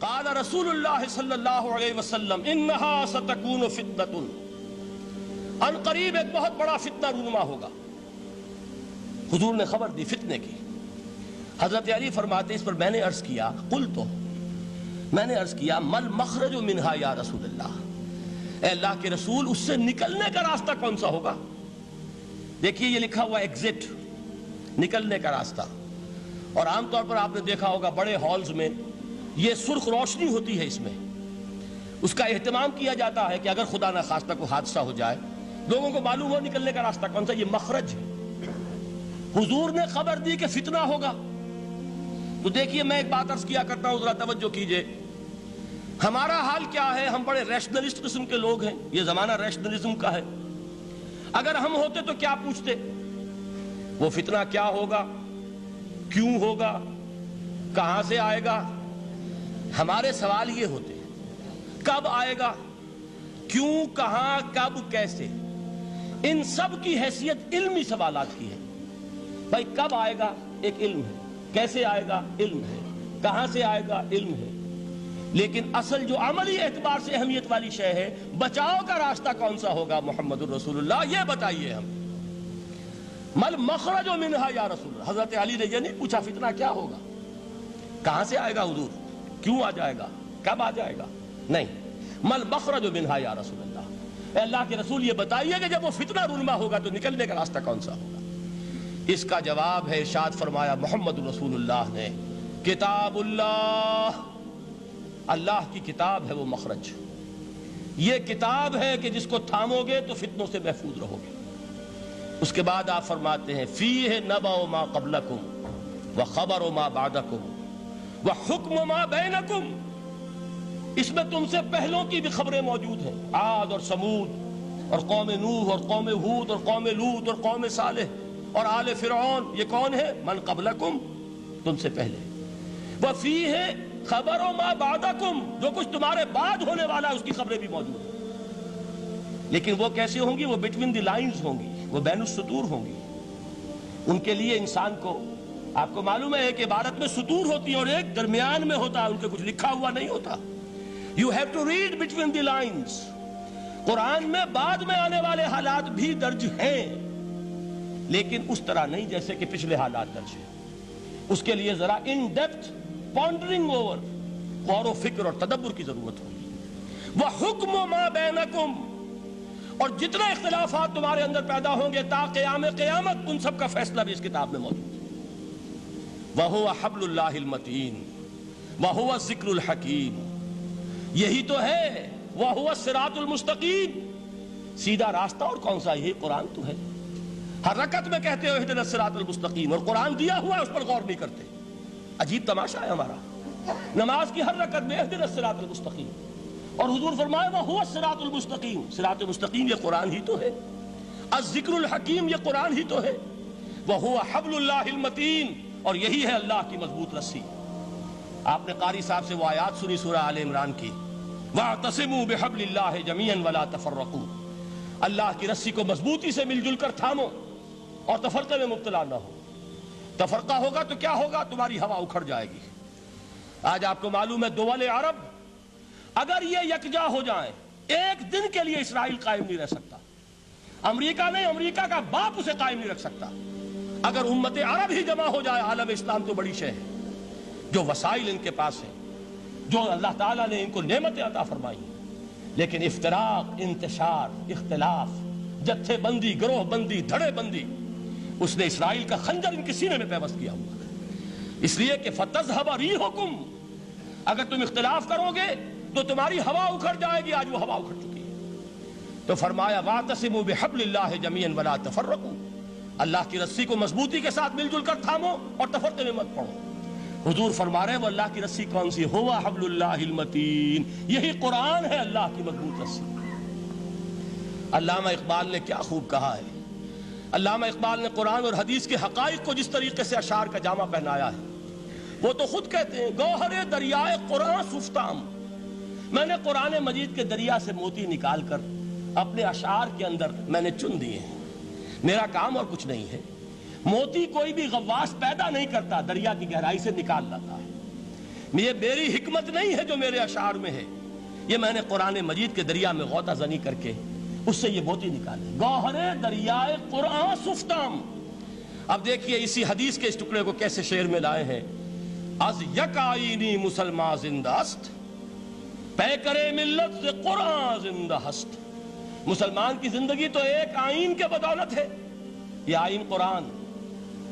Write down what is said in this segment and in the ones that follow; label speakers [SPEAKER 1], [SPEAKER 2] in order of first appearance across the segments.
[SPEAKER 1] قال رسول اللہ صلی اللہ علیہ وسلم انہا ستکون فتنۃ، ان قریب ایک بہت بڑا فتنہ رونما ہوگا۔ حضور نے خبر دی فتنے کی۔ حضرت علی فرماتے اس پر میں نے عرض کیا، میں نے عرض کیا مل مخرج منہا یا رسول اللہ، اے اللہ کے رسول اس سے نکلنے کا راستہ کون سا ہوگا؟ دیکھیے یہ لکھا ہوا ایگزٹ، نکلنے کا راستہ، اور عام طور پر آپ نے دیکھا ہوگا بڑے ہالز میں یہ سرخ روشنی ہوتی ہے، اس میں اس کا اہتمام کیا جاتا ہے کہ اگر خدا نہ خواستہ کوئی حادثہ ہو جائے لوگوں کو معلوم ہو نکلنے کا راستہ کون سا، یہ مخرج ہے۔ حضور نے خبر دی کہ فتنہ ہوگا۔ تو دیکھیے میں ایک بات عرض کیا کرتا ہوں، ذرا توجہ کیجئے، ہمارا حال کیا ہے؟ ہم بڑے ریشنلسٹ قسم کے لوگ ہیں، یہ زمانہ ریشنلزم کا ہے۔ اگر ہم ہوتے تو کیا پوچھتے؟ وہ فتنہ کیا ہوگا، کیوں ہوگا، کہاں سے آئے گا؟ ہمارے سوال یہ ہوتے ہیں، کب آئے گا، کیوں، کہاں، کب، کیسے؟ ان سب کی حیثیت علمی سوالات کی ہے۔ بھائی کب آئے گا ایک علم ہے، کیسے آئے گا علم ہے، کہاں سے آئے گا علم ہے، لیکن اصل جو عملی اعتبار سے اہمیت والی شے ہے، بچاؤ کا راستہ کون سا ہوگا محمد الرسول اللہ، یہ بتائیے ہم۔ مل مخرج منہا یا رسول اللہ، حضرت علی نے یہ نہیں پوچھا فتنہ کیا ہوگا، کہاں سے آئے گا حضور، کیوں آ جائے گا، کب آ جائے گا، نہیں، مل مخرج منہا یا رسول اللہ، اے اللہ کے رسول یہ بتائیے کہ جب وہ فتنہ رونما ہوگا تو نکلنے کا راستہ کون سا ہوگا؟ اس کا جواب ہے، ارشاد فرمایا محمد رسول اللہ نے، کتاب اللہ، اللہ کی کتاب ہے وہ مخرج، یہ کتاب ہے کہ جس کو تھامو گے تو فتنوں سے محفوظ رہو گے۔ اس کے بعد آپ فرماتے ہیں فیہ نبأ ما قبلکم وخبر ما بعدکم وحکم ما بینکم، اس میں تم سے پہلوں کی بھی خبریں موجود ہیں، عاد اور سمود اور قوم نوح اور قوم ہود اور قوم لوط اور قوم صالح اور آل فرعون، یہ کون ہے؟ من قبلکم، تم سے پہلے، وفیہ خبر ما بعدکم، جو کچھ تمہارے بعد ہونے والا ہے اس کی خبریں بھی موجود ہیں، لیکن وہ کیسے ہوں گی؟ وہ بٹوین دی لائنز ہوں گی، وہ بین السطور ہوں گی۔ ان کے لیے انسان کو، آپ کو معلوم ہے کہ عبارت میں سطور ہوتی ہیں اور ایک درمیان میں ہوتا ہے، ان کے کچھ لکھا ہوا نہیں ہوتا۔ You have to read between the lines۔ قرآن میں بعد میں آنے والے حالات بھی درج ہیں، لیکن اس طرح نہیں جیسے کہ پچھلے حالات درج ہیں۔ اس کے لیے ذرا ان ڈیپتھ پونڈرنگ اوور، غور و فکر اور تدبر کی ضرورت ہوگی۔ وَحُکْمُ مَا بَيْنَكُمْ، اور جتنے اختلافات تمہارے اندر پیدا ہوں گے تا قیام قیامت، ان سب کا فیصلہ بھی اس کتاب میں موجود ہے۔ وَهُوَ حَبْلُ اللَّهِ الْمَتِينُ وَهُوَ الذِّكْرُ الْحَكِيمُ، یہی تو ہے وَهُوَ الصِّرَاطُ الْمُسْتَقِيمُ، سیدھا راستہ، اور کون سا؟ یہی قرآن تو ہے۔ ہر رکعت میں کہتے ہو اهْدِنَا الصِّرَاطَ الْمُسْتَقِيمُ، اور قرآن دیا ہوا ہے اس پر غور نہیں کرتے۔ عجیب تماشا ہے ہمارا، نماز کی ہر رکعت میں اهْدِنَا الصِّرَاطَ الْمُسْتَقِيمُ، اور حضور فرمایا وَهُوَ الصِّرَاطُ الْمُسْتَقِيمُ، صراط مستقیم یہ قرآن ہی تو ہے۔ الذکر الحکیم یہ قرآن ہی تو ہے۔ وَهُوَ حَبْلُ اللَّهِ الْمَتِينُ، اور یہی ہے اللہ کی مضبوط رسی۔ آپ نے قاری صاحب سے وہ آیات سنی سورہ آل عمران کی، وَاعْتَصِمُوا بِحَبْلِ اللَّهِ جَمِيعًا وَلَا تَفَرَّقُوا، اللہ کی رسی کو مضبوطی سے مل جل کر تھامو اور تفرقے میں مبتلا نہ ہو۔ تفرقہ ہوگا تو کیا ہوگا؟ تمہاری ہوا اکھڑ جائے گی۔ آج آپ کو معلوم ہے دول عرب اگر یہ یکجا ہو جائیں، ایک دن کے لیے اسرائیل قائم نہیں رہ سکتا، امریکہ نہیں، امریکہ کا باپ اسے قائم نہیں رکھ سکتا۔ اگر امت عرب ہی جمع ہو جائے، عالم اسلام تو بڑی شے ہے، جو وسائل ان کے پاس ہیں، جو اللہ تعالیٰ نے ان کو نعمتیں عطا فرمائی ہیں، لیکن افتراق، انتشار، اختلاف، جتھے بندی، گروہ بندی، دھڑے بندی، اس نے اسرائیل کا خنجر ان کے سینے میں پیوست کیا ہوا ہے۔ اس لیے کہ فَتَذْهَبَ رِيحُكُمْ، اگر تم اختلاف کرو گے تو تمہاری ہوا اکھڑ جائے گی، آج وہ ہوا اکھڑ چکی ہے۔ تو فرمایا وَاعْتَصِمُوا بِحَبْلِ اللَّهِ جَمِيعًا وَلَا تَفَرَّقُوا، اللہ کی رسی کو مضبوطی کے ساتھ مل جل کر تھامو اور تفرقے میں مت پڑو۔ حضور فرما رہے ہیں وہ اللہ کی رسی کون سی؟ ہوا حبل اللہ المتین، یہی قرآن ہے اللہ کی مضبوط رسی۔ علامہ اقبال نے کیا خوب کہا ہے، علامہ اقبال نے قرآن اور حدیث کے حقائق کو جس طریقے سے اشعار کا جامع پہنایا ہے، وہ تو خود کہتے ہیں گوہر دریائے قرآن سفتام، میں نے قرآن مجید کے دریا سے موتی نکال کر اپنے اشعار کے اندر میں نے چن دیے ہیں، میرا کام اور کچھ نہیں ہے۔ موتی کوئی بھی غواص پیدا نہیں کرتا، دریا کی گہرائی سے نکال لاتا ہے۔ یہ میری حکمت نہیں ہے جو میرے اشعار میں ہے، یہ میں نے قرآن مجید کے دریا میں غوطہ زنی کر کے اس سے یہ موتی نکالے، گوہر دریائے قرآن سفتام۔ اب دیکھیے اسی حدیث کے اس ٹکڑے کو کیسے شعر میں لائے ہیں۔ از یک آئینی مسلمان زندہ است، پے کرے ملت سے قرآن زندہ ہست۔ مسلمان کی زندگی تو ایک آئین کے بدولت ہے، یہ آئین قرآن،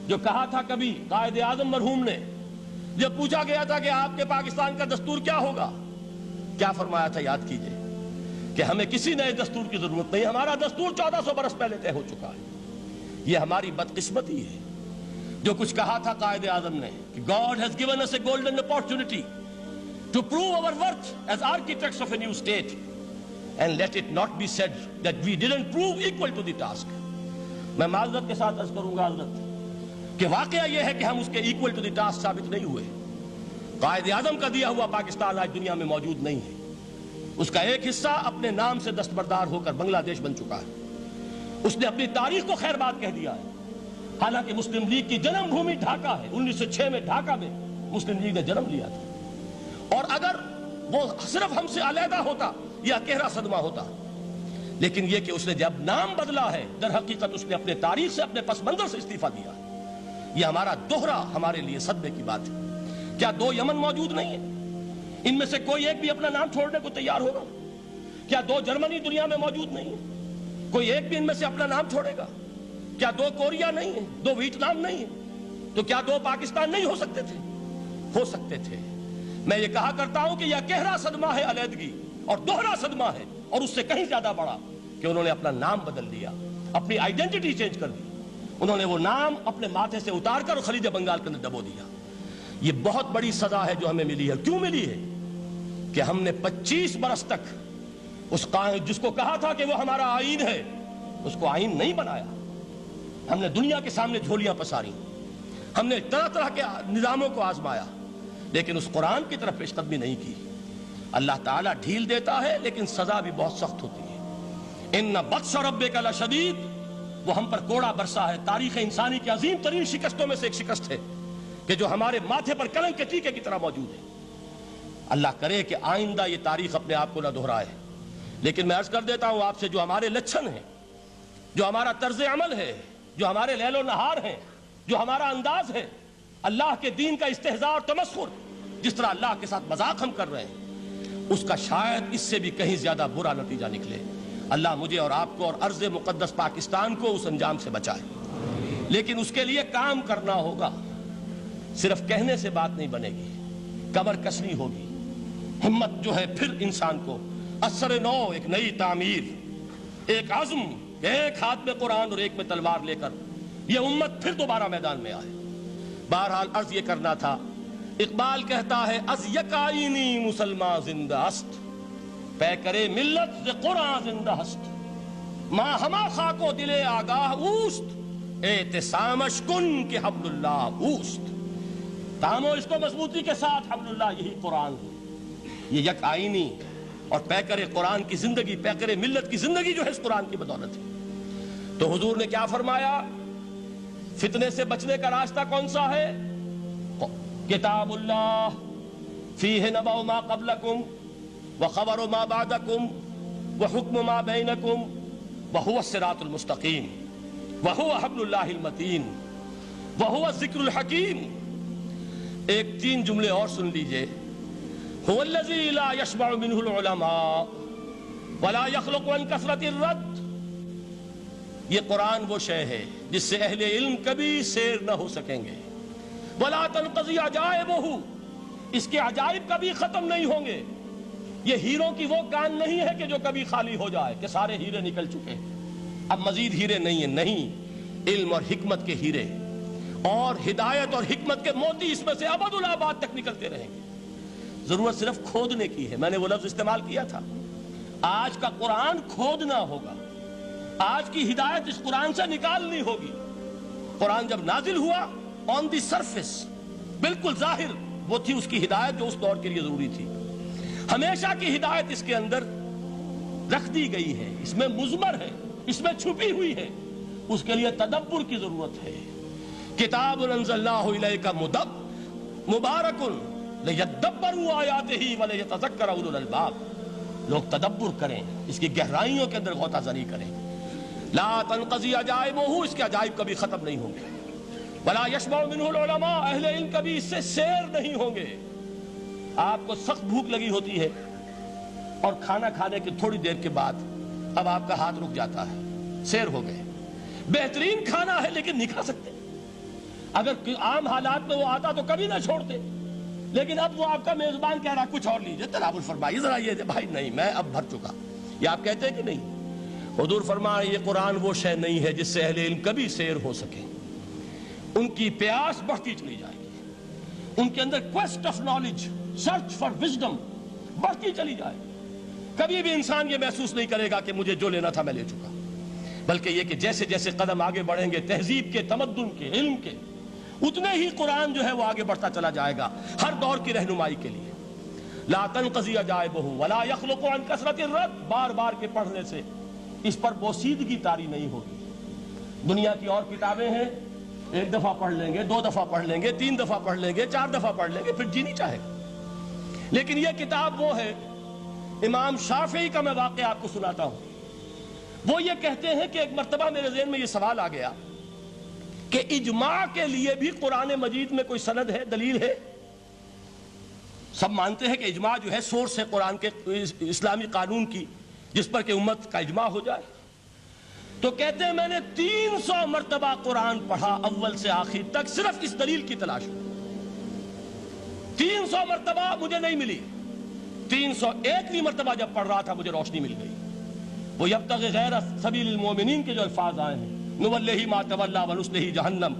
[SPEAKER 1] جو کہا تھا کبھی قائد اعظم مرحوم نے جب پوچھا گیا تھا کہ آپ کے پاکستان کا دستور کیا ہوگا، کیا فرمایا تھا یاد کیجئے کہ ہمیں کسی نئے دستور کی ضرورت نہیں، ہمارا دستور 1400 برس پہلے طے ہو چکا ہے۔ یہ ہماری بدقسمتی ہے جو کچھ کہا تھا قائد اعظم نے کہ God has given us a golden opportunity to prove our worth as architects of a new state, and let it not be said that we didn't prove equal to the task۔ میں معذرت کے ساتھ عرض کروں گا حضرت کہ واقعہ یہ ہے کہ ہم اس کے equal to the task ثابت نہیں ہوئے۔ قائد اعظم کا دیا ہوا پاکستان آج دنیا میں موجود نہیں ہے، اس کا ایک حصہ اپنے نام سے دستبردار ہو کر بنگلہ دیش بن چکا ہے، اس نے اپنی تاریخ کو خیر بات کہہ دیا ہے، حالانکہ مسلم لیگ کی جنم بھومی ڈھاکہ ہے۔ 1906 میں ڈھاکہ میں مسلم لیگ نے جنم لیا تھا، اور اگر وہ صرف ہم سے علیحدہ ہوتا یہ گہرا صدمہ ہوتا، لیکن یہ کہ اس نے جب نام بدلا ہے در حقیقت اس نے اپنے تاریخ سے، اپنے پس منظر سے استعفیٰ دیا ہے۔ یہ ہمارا دوہرا ہمارے لیے صدمے کی بات ہے۔ کیا 2 یمن موجود نہیں ہے؟ ان میں سے کوئی ایک بھی اپنا نام چھوڑنے کو تیار ہوگا؟ کیا 2 جرمنی دنیا میں موجود نہیں ہے؟ کوئی ایک بھی ان میں سے اپنا نام چھوڑے گا؟ کیا 2 کوریا نہیں ہے؟ 2 ویتنام نہیں ہے؟ تو کیا 2 پاکستان نہیں ہو سکتے تھے؟ ہو سکتے تھے۔ میں یہ کہا کرتا ہوں کہ یہ گہرا صدمہ ہے علیحدگی، اور دوہرا صدمہ ہے، اور اس سے کہیں زیادہ بڑا کہ انہوں نے اپنا نام بدل دیا، اپنی آئیڈینٹی چینج کر دی، انہوں نے وہ نام اپنے ماتھے سے اتار کر خلیج بنگال کے اندر دبو دیا۔ یہ بہت بڑی سزا ہے جو ہمیں ملی ہے۔ کیوں ملی ہے؟ کہ ہم نے 25 برس تک اس قائد جس کو کہا تھا کہ وہ ہمارا آئین ہے، اس کو آئین نہیں بنایا۔ ہم نے دنیا کے سامنے جھولیاں پساری، ہم نے طرح طرح کے نظاموں کو آزمایا، لیکن اس قرآن کی طرف پیش قدمی نہیں کی۔ اللہ تعالیٰ ڈھیل دیتا ہے لیکن سزا بھی بہت سخت ہوتی ہے۔ ان بطش ربک لشدید، وہ ہم پر کوڑا برسا ہے۔ تاریخ انسانی کی عظیم ترین شکستوں میں سے ایک شکست ہے کہ جو ہمارے ماتھے پر کلنک کے ٹیکے کی طرح موجود ہے۔ اللہ کرے کہ آئندہ یہ تاریخ اپنے آپ کو نہ دہرائے، لیکن میں عرض کر دیتا ہوں آپ سے، جو ہمارے لچھن ہیں، جو ہمارا طرز عمل ہے، جو ہمارے لیل و نہار ہیں، جو ہمارا انداز ہے، اللہ کے دین کا استہزاء اور تمسخر، جس طرح اللہ کے ساتھ مذاق ہم کر رہے ہیں، اس کا شاید اس سے بھی کہیں زیادہ برا نتیجہ نکلے۔ اللہ مجھے اور آپ کو اور ارض مقدس پاکستان کو اس انجام سے بچائے، لیکن اس کے لیے کام کرنا ہوگا۔ صرف کہنے سے بات نہیں بنے گی، کمر کسنی ہوگی، ہمت جو ہے پھر انسان کو اثر نو، ایک نئی تعمیر، ایک عزم، ایک ہاتھ میں قرآن اور ایک میں تلوار لے کر یہ امت پھر دوبارہ میدان میں آئے۔ بہرحال عرض یہ کرنا تھا، اقبال کہتا ہے از یک آئینی مسلمان زندہ است، پے کرے ملت سے قرآن زندہ ہست، ماں ہما خاک و دل آگاہ اوست، اعتصامش کن کہ حبل اللہ اوست۔ تامو اس کو مضبوطی کے ساتھ، حبل اللہ یہی قرآن ہے۔ یہ یک آئینی اور پیکر قرآن کی زندگی، پیکر ملت کی زندگی جو ہے اس قرآن کی بدولت ہے۔ تو حضور نے کیا فرمایا؟ فتنے سے بچنے کا راستہ کون سا ہے؟ کتاب اللہ فیہ نبأ ما قبلکم وخبر ما بعدکم وحکم ما بینکم وہو الصراط المستقیم وہو حبل اللہ المتین وہو الذکر الحکیم۔ ایک 3 جملے اور سن لیجئے۔ هو الذی لا یشبع منہ العلماء ولا یخلق عن کثرت الرد۔ یہ قرآن وہ شے ہے جس سے اہل علم کبھی سیر نہ ہو سکیں گے۔ ولا تنقضی عجائبہ، اس کے عجائب کبھی ختم نہیں ہوں گے۔ یہ ہیروں کی وہ کان نہیں ہے کہ جو کبھی خالی ہو جائے کہ سارے ہیرے نکل چکے، اب مزید ہیرے نہیں ہیں، نہیں، علم اور حکمت کے ہیرے اور ہدایت اور حکمت کے موتی اس میں سے ابد الآباد تک نکلتے رہیں گے۔ ضرورت صرف کھودنے کی ہے۔ میں نے وہ لفظ استعمال کیا تھا، آج کا قرآن کھودنا ہوگا، آج کی ہدایت اس قرآن سے نکالنی ہوگی۔ قرآن جب نازل ہوا آن دی سرفیس، بالکل ظاہر وہ تھی اس کی ہدایت جو اس دور کے لیے ضروری تھی۔ ہمیشہ کی ہدایت اس کے اندر رکھ دی گئی ہے، اس میں مضمر ہے، اس میں چھپی ہوئی ہے، اس کے لیے تدبر کی ضرورت ہے۔ کتاب انزلناہ الیک مبارک لِيَدَّبَّرُوا آیَاتِهِ وَلِيَتَذَكَّرَ أُولُو الْأَلْبَابِ، لوگ تدبر کریں، اس کی گہرائیوں کے اندر غوطہ زنی کریں۔ لا تنقضی عجائبہ، اس کے عجائب کبھی ختم نہیں ہوں گے۔ ولا یشبع منہ العلماء، اہل علم کبھی اس سے سیر نہیں ہوں گے۔ آپ کو سخت بھوک لگی ہوتی ہے اور کھانا کھانے کے تھوڑی دیر کے بعد اب آپ کا ہاتھ رک جاتا ہے، سیر ہو گئے، بہترین کھانا ہے لیکن نہیں کھا سکتے۔ اگر عام حالات میں وہ آتا تو کبھی نہ چھوڑتے، لیکن اب وہ آپ کا میزبان کہہ رہا کچھ اور لیجئے، تناول فرمائیے ذرا یہ بھائی نہیں میں اب بھر چکا، یہ آپ کہتے ہیں کہ نہیں؟ حضور فرمایا یہ قرآن وہ شے نہیں ہے جس سے اہل علم کبھی سیر ہو سکے، ان کی پیاس بڑھتی چلی جائے گی، ان کے اندر quest of knowledge, search for wisdom بڑھتی چلی جائے گی۔ کبھی بھی انسان یہ محسوس نہیں کرے گا کہ مجھے جو لینا تھا میں لے چکا، بلکہ یہ کہ جیسے جیسے قدم آگے بڑھیں گے تہذیب کے، تمدن کے، علم کے، اتنے ہی قرآن جو ہے وہ آگے بڑھتا چلا جائے گا ہر دور کی رہنمائی کے لیے۔ لا تنقضی عجائبہ ولا یخلق عن کثرت الرد، بار بار کے پڑھنے سے اس پر بوسیدگی طاری نہیں ہوگی۔ دنیا کی اور کتابیں ہیں، ایک دفعہ پڑھ لیں گے، دو دفعہ پڑھ لیں گے، تین دفعہ پڑھ لیں گے، چار دفعہ پڑھ لیں گے، پھر جی نہیں چاہے گا۔ لیکن یہ کتاب وہ ہے، امام شافعی کا میں واقعہ آپ کو سناتا ہوں۔ وہ یہ کہتے ہیں کہ ایک مرتبہ میرے ذہن میں یہ سوال آ گیا کہ اجماع کے لیے بھی قرآن مجید میں کوئی سند ہے، دلیل ہے؟ سب مانتے ہیں کہ اجماع جو ہے سورس ہے قرآن کے اسلامی قانون کی، جس پر کہ امت کا اجماع ہو جائے۔ تو کہتے ہیں میں نے 300 مرتبہ قرآن پڑھا اول سے آخر تک، صرف اس دلیل کی تلاش میں۔ 300 مرتبہ مجھے نہیں ملی، 301ویں مرتبہ جب پڑھ رہا تھا مجھے روشنی مل گئی۔ وہ یبتغی غیر سبیل المومنین کے جو الفاظ آئے ہیں، نولہ ما تولی ونصلہ جہنم،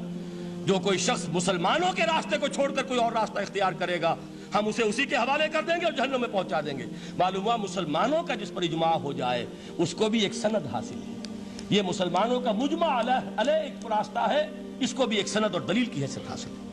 [SPEAKER 1] جو کوئی شخص مسلمانوں کے راستے کو چھوڑ کر کوئی اور راستہ اختیار کرے گا ہم اسے اسی کے حوالے کر دیں گے اور جہنم میں پہنچا دیں گے۔ معلوم ہوا مسلمانوں کا جس پر اجماع ہو جائے اس کو بھی ایک سند حاصل ہے۔ یہ مسلمانوں کا مجمع علیہ ایک راستہ ہے، اس کو بھی ایک سند اور دلیل کی حیثیت حاصل ہے۔